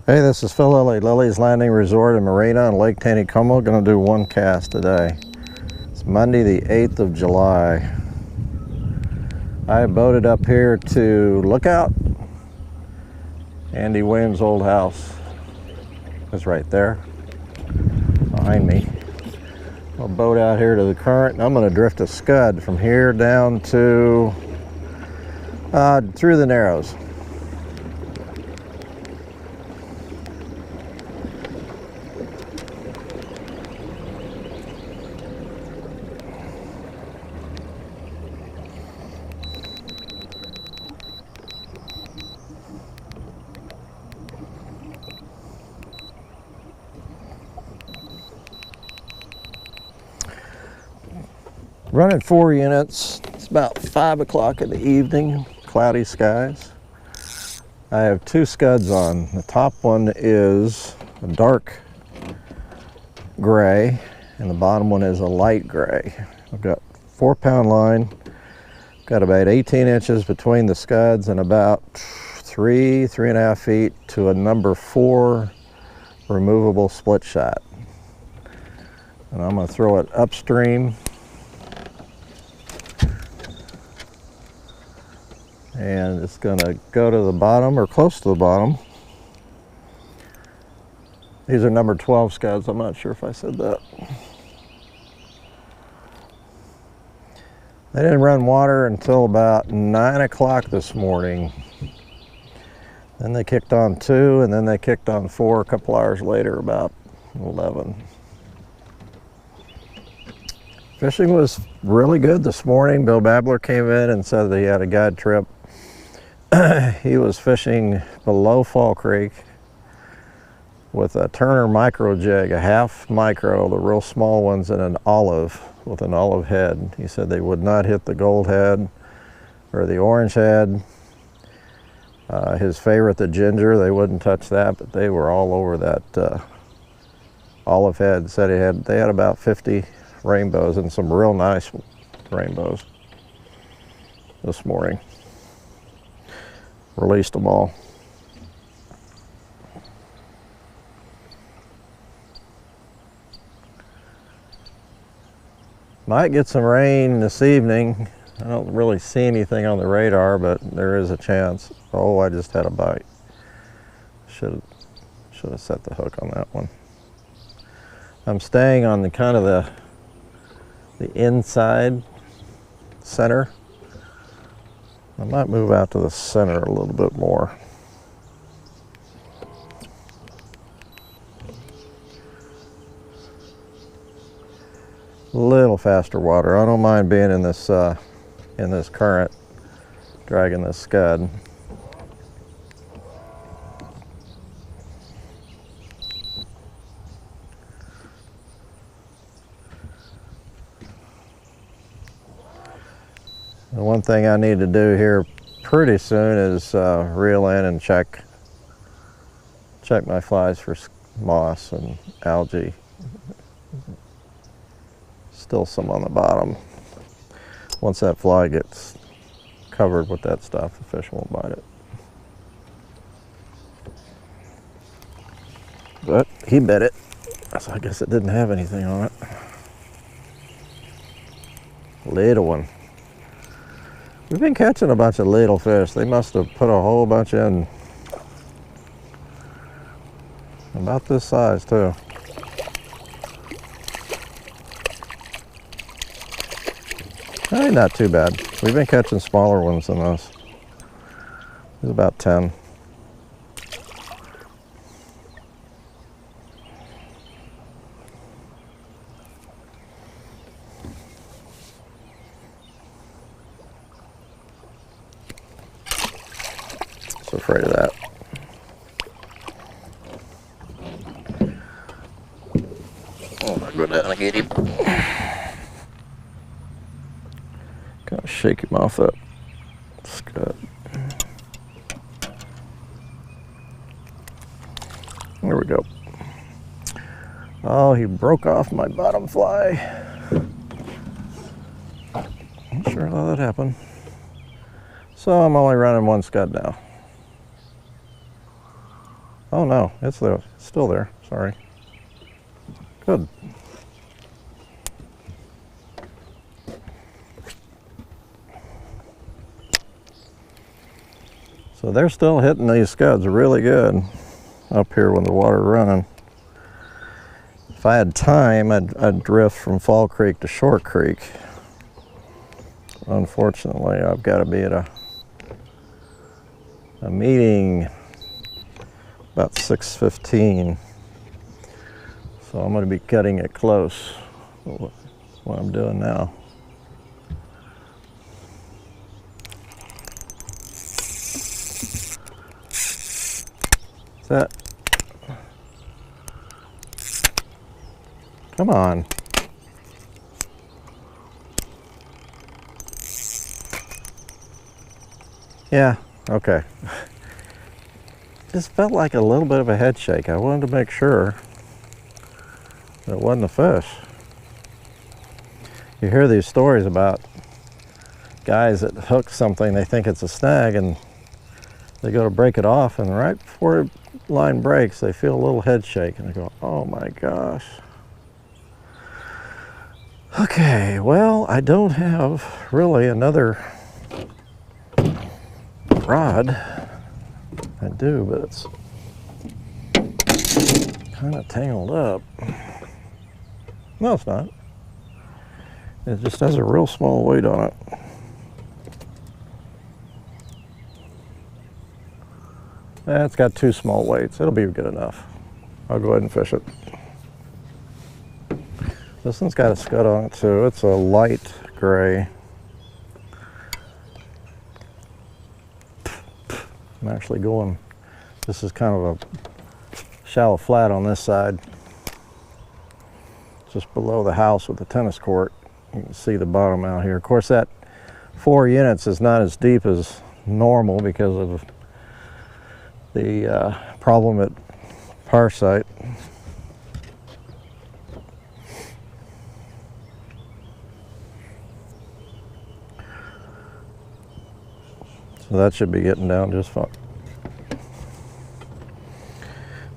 Hey, this is Phil Lilley, Lilley's Landing Resort and Marina on Lake Taneycomo. Going to do one cast today. It's Monday the 8th of July. I boated up here to Lookout. Andy Williams' old house is right there behind me. I'll boat out here to the current, and I'm going to drift a scud from here down to through the Narrows. Running 4 units. It's about 5 o'clock in the evening, cloudy skies. I have 2 scuds on. The top one is a dark gray and the bottom one is a light gray. I've got 4-pound line, got about 18 inches between the scuds and about 3.5 feet to a number 4 removable split shot. And I'm going to throw it upstream. And it's going to go to the bottom or close to the bottom. These are number 12 scuds. I'm not sure if I said that. They didn't run water until about 9 o'clock this morning. Then they kicked on 2, and then they kicked on 4 a couple hours later, about 11. Fishing was really good this morning. Bill Babler came in and said that he had a guide trip. He was fishing below Fall Creek with a Turner micro jig, a half micro, the real small ones, and an olive with an olive head. He said they would not hit the gold head or the orange head. His favorite, the ginger, they wouldn't touch that, but they were all over that olive head. Said they had about 50 rainbows and some real nice rainbows this morning. Released them all. Might get some rain this evening. I don't really see anything on the radar, but there is a chance. Oh, I just had a bite. Should have set the hook on that one. I'm staying on the kind of the inside center. I might move out to the center a little bit more. A little faster water. I don't mind being in this current, dragging this scud. The one thing I need to do here pretty soon is reel in and check my flies for moss and algae. Still some on the bottom. Once that fly gets covered with that stuff, the fish won't bite it. But he bit it, so I guess it didn't have anything on it. Little one. We've been catching a bunch of little fish. They must have put a whole bunch in. About this size too. Not too bad. We've been catching smaller ones than this. It's about 10. So afraid of that. Oh, I'll go down and get him. Kind of shake him off that scud. There we go. Oh, he broke off my bottom fly. Not sure how that happened. So I'm only running one scud now. Oh no, it's there. It's still there. Sorry. Good. So they're still hitting these scuds really good up here when the water running. If I had time, I'd drift from Fall Creek to Short Creek. Unfortunately, I've got to be at a meeting about 6:15. So I'm going to be cutting it close. What I'm doing now. That. Come on. Yeah, okay. Just felt like a little bit of a head shake. I wanted to make sure that it wasn't a fish. You hear these stories about guys that hook something, they think it's a snag, and they go to break it off, and right before the line breaks, they feel a little head shake, and they go, oh my gosh. Okay, well, I don't have really another rod. I do, but it's kind of tangled up. No, it's not. It just has a real small weight on it. It's got 2 small weights. It'll be good enough. I'll go ahead and fish it. This one's got a scud on it too. It's a light gray. I'm actually going, this is kind of a shallow flat on this side. Just below the house with the tennis court. You can see the bottom out here. Of course, that 4 units is not as deep as normal because of the problem at Powersite. So that should be getting down just fine.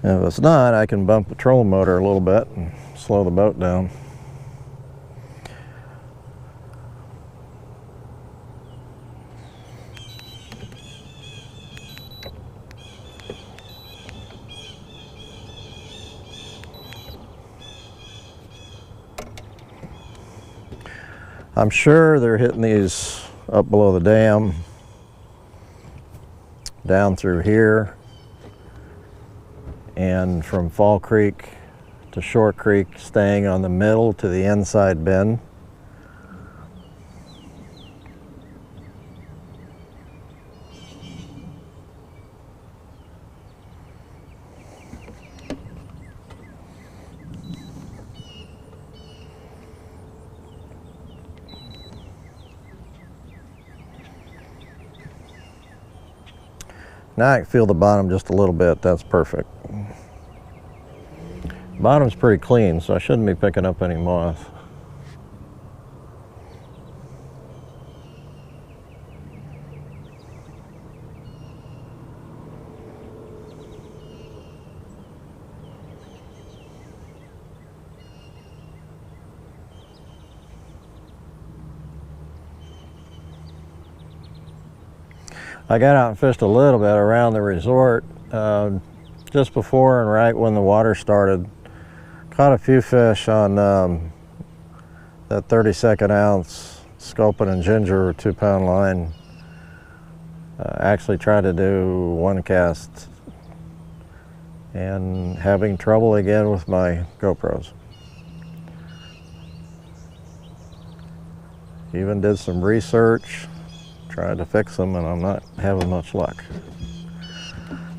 And if it's not, I can bump the trolling motor a little bit and slow the boat down. I'm sure they're hitting these up below the dam, down through here, and from Fall Creek to Short Creek, staying on the middle to the inside bend. Now I can feel the bottom just a little bit. That's perfect. Bottom's pretty clean, so I shouldn't be picking up any moss. I got out and fished a little bit around the resort just before and right when the water started. Caught a few fish on that 32nd ounce sculpin and ginger 2-pound line. Actually tried to do 1 cast and having trouble again with my GoPros. Even did some research, tried to fix them, and I'm not having much luck.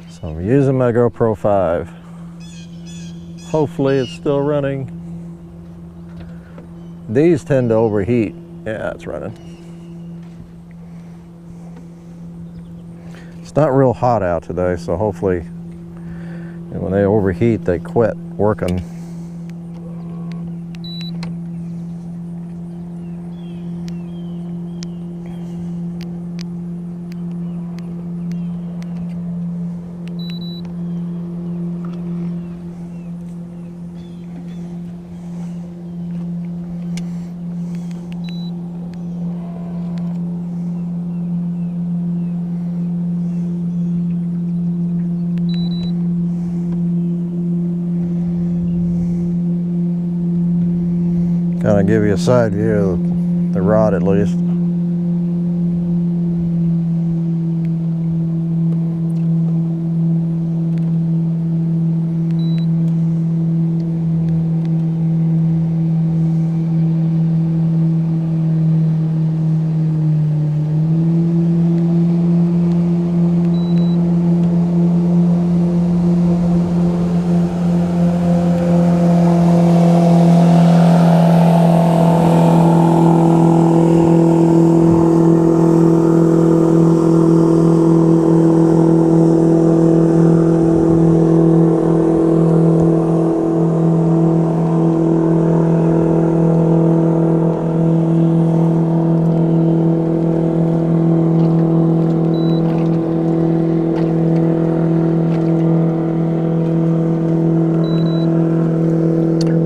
So I'm using my GoPro 5. Hopefully it's still running. These tend to overheat. Yeah, it's running. It's not real hot out today, so hopefully when they overheat, they quit working. Kind of give you a side view of the rod at least.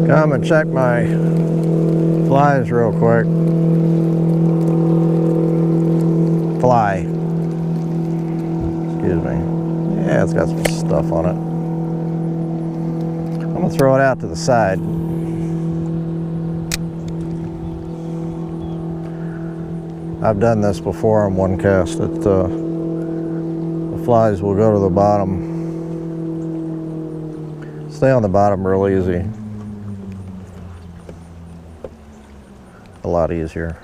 Come and check my flies real quick. Fly. Excuse me. Yeah, it's got some stuff on it. I'm gonna throw it out to the side. I've done this before on one cast. The flies will go to the bottom. Stay on the bottom real easy. A lot easier.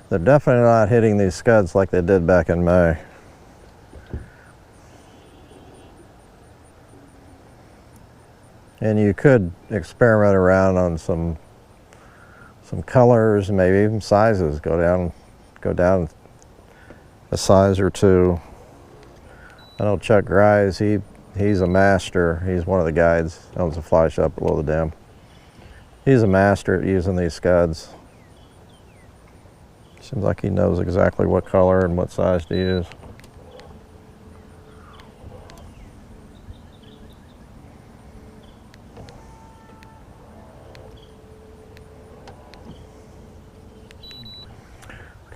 They're definitely not hitting these scuds like they did back in May. And you could experiment around on some colors, maybe even sizes. Go down a size or two. I know Chuck Grice, he's a master. He's one of the guides, owns a fly shop below the dam. He's a master at using these scuds. Seems like he knows exactly what color and what size to use.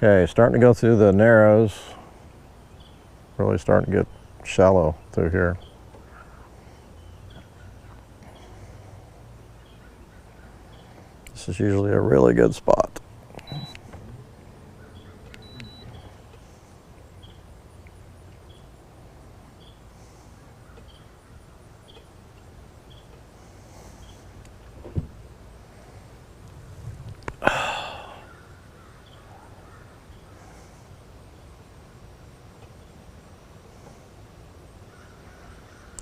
Okay, starting to go through the narrows. Really starting to get shallow through here. This is usually a really good spot.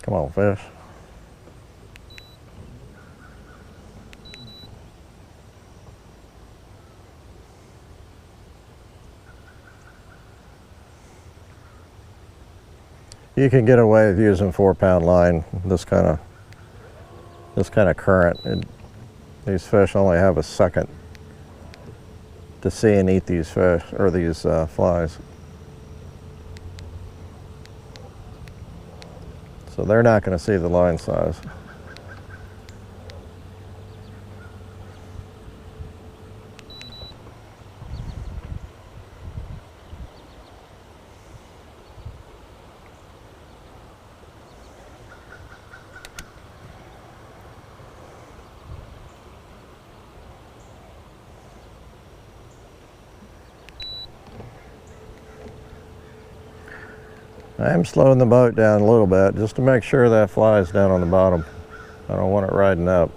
Come on, fish. You can get away with using 4-pound line. This kind of current. These fish only have a second to see and eat these fish or these flies. So they're not going to see the line size. I am slowing the boat down a little bit just to make sure that fly is down on the bottom. I don't want it riding up.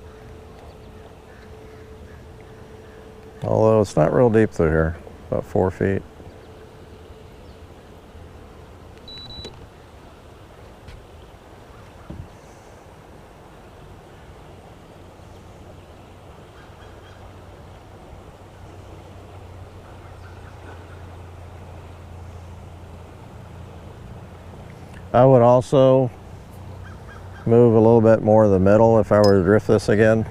Although it's not real deep through here, about 4 feet. I would also move a little bit more in the middle if I were to drift this again.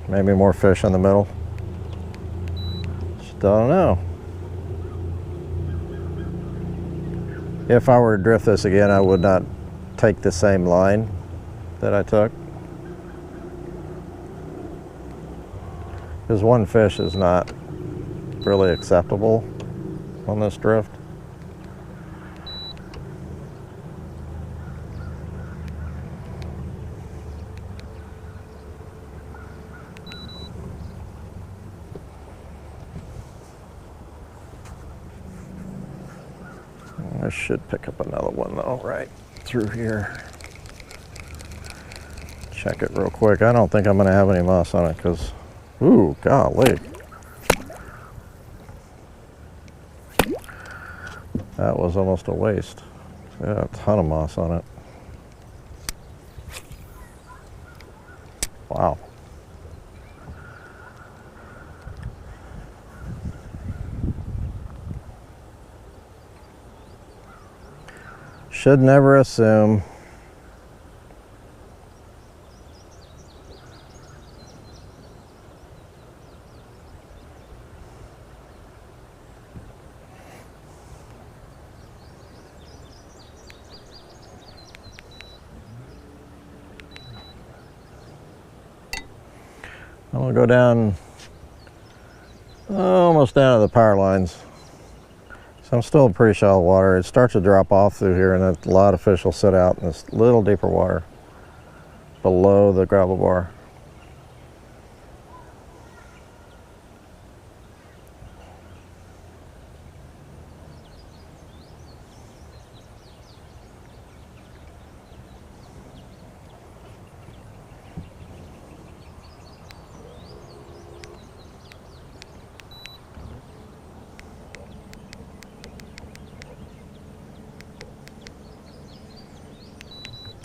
Maybe more fish in the middle. Just don't know. If I were to drift this again, I would not take the same line that I took. Because one fish is not really acceptable on this drift. I should pick up another one though, right through here. Check it real quick. I don't think I'm going to have any moss on it because, ooh, golly. That was almost a waste. Yeah, a ton of moss on it. Wow. Should never assume. I'm gonna go down, almost down to the power lines. So I'm still in pretty shallow water. It starts to drop off through here, and a lot of fish will sit out in this little deeper water below the gravel bar.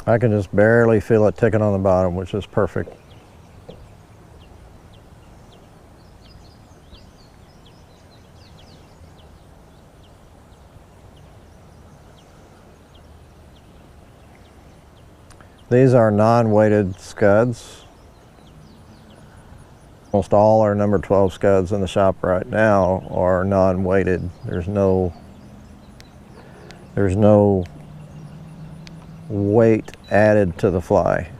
I can just barely feel it ticking on the bottom, which is perfect. These are non-weighted scuds. Almost all our number 12 scuds in the shop right now are non-weighted. There's no weight added to the fly.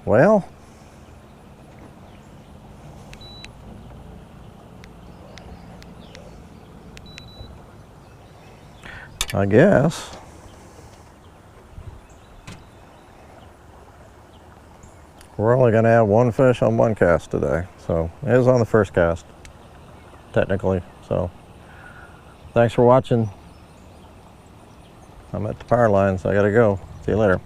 Well, I guess we're only going to have one fish on one cast today. So it is on the first cast, technically. So thanks for watching. I'm at the power lines. I got to go. See you later.